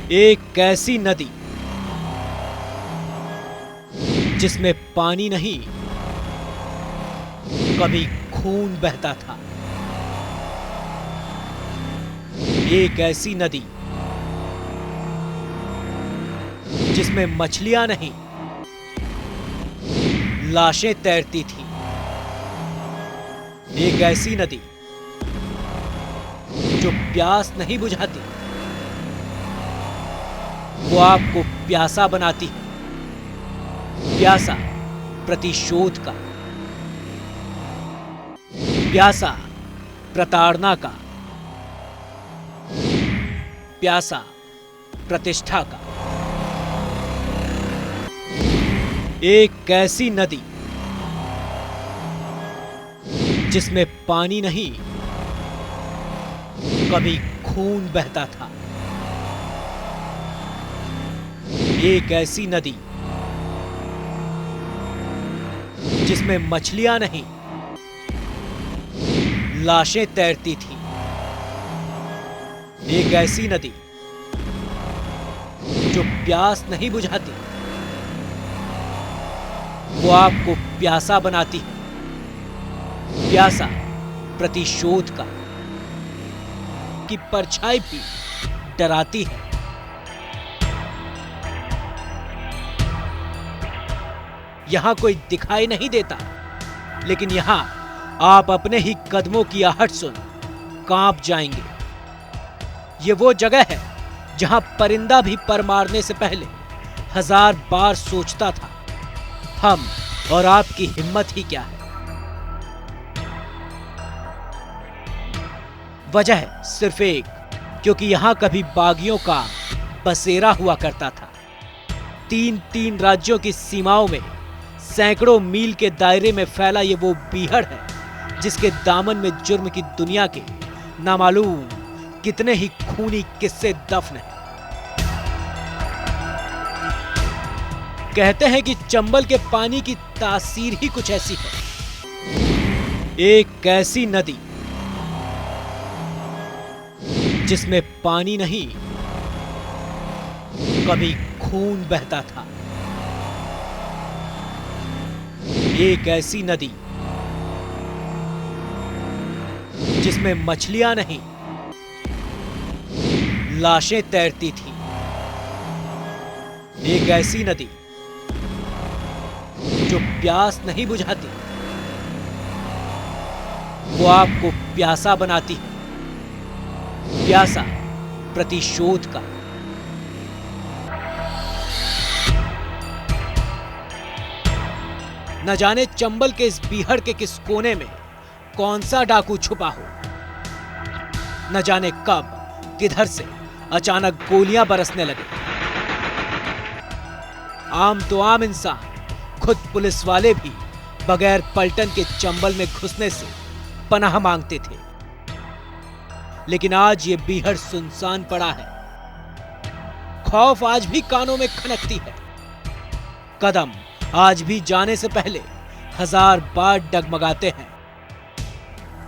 एक ऐसी नदी जिसमें पानी नहीं, कभी खून बहता था। एक ऐसी नदी जिसमें मछलियां नहीं, लाशें तैरती थी। एक ऐसी नदी जो प्यास नहीं बुझाती, वो आपको प्यासा बनाती है। प्यासा प्रतिशोध का, प्यासा प्रताड़ना का, प्यासा प्रतिष्ठा का। एक ऐसी नदी जिसमें पानी नहीं, कभी खून बहता था। एक ऐसी नदी जिसमें मछलियां नहीं, लाशें तैरती थी। एक ऐसी नदी जो प्यास नहीं बुझाती, वो आपको प्यासा बनाती है। प्यासा प्रतिशोध का, की परछाई भी डराती है। यहां कोई दिखाई नहीं देता, लेकिन यहां आप अपने ही कदमों की आहट सुन कांप जाएंगे। ये वो जगह है जहां परिंदा भी पर मारने से पहले 1000 बार सोचता था, हम और आपकी हिम्मत ही क्या है। वजह सिर्फ एक, क्योंकि यहां कभी बागियों का बसेरा हुआ करता था। 3-3 राज्यों की सीमाओं में सैकड़ों मील के दायरे में फैला ये वो बीहड़ है जिसके दामन में जुर्म की दुनिया के नामालूम कितने ही खूनी किस्से दफन हैं। कहते हैं कि चंबल के पानी की तासीर ही कुछ ऐसी है। एक ऐसी नदी जिसमें पानी नहीं, कभी खून बहता था। एक ऐसी नदी जिसमें मछलियां नहीं, लाशें तैरती थी। एक ऐसी नदी जो प्यास नहीं बुझाती, वो आपको प्यासा बनाती है। प्यासा प्रतिशोध का। न जाने चंबल के इस बीहड़ के किस कोने में कौन सा डाकू छुपा हो। न जाने कब किधर से अचानक गोलियां बरसने लगे। आम तो आम इंसान, खुद पुलिस वाले भी बगैर पलटन के चंबल में घुसने से पनाह मांगते थे। लेकिन आज ये बीहड़ सुनसान पड़ा है। खौफ आज भी कानों में खनकती है। कदम आज भी जाने से पहले 1000 बार डगमगाते हैं,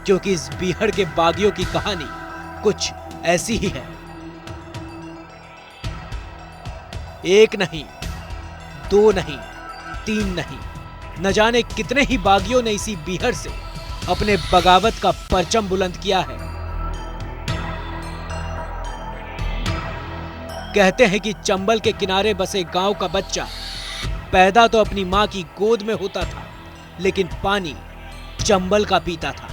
क्योंकि इस बीहड़ के बागियों की कहानी कुछ ऐसी ही है। एक नहीं, 2 नहीं, 3 नहीं, न जाने कितने ही बागियों ने इसी बीहड़ से अपने बगावत का परचम बुलंद किया है। कहते हैं कि चंबल के किनारे बसे गांव का बच्चा पैदा तो अपनी मां की गोद में होता था, लेकिन पानी चंबल का पीता था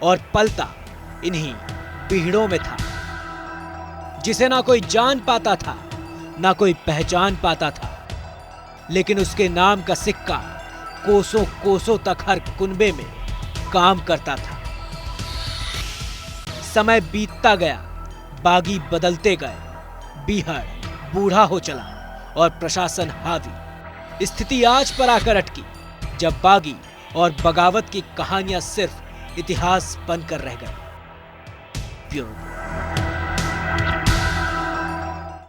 और पलता इन्हीं बीहड़ों में था, जिसे ना कोई जान पाता था, ना कोई पहचान पाता था। लेकिन उसके नाम का सिक्का कोसों कोसों तक हर कुनबे में काम करता था। समय बीतता गया, बागी बदलते गए, बीहड़ बूढ़ा हो चला और प्रशासन हावी। स्थिति आज पर आकर अटकी, जब बागी और बगावत की कहानियां सिर्फ इतिहास बनकर रह गई।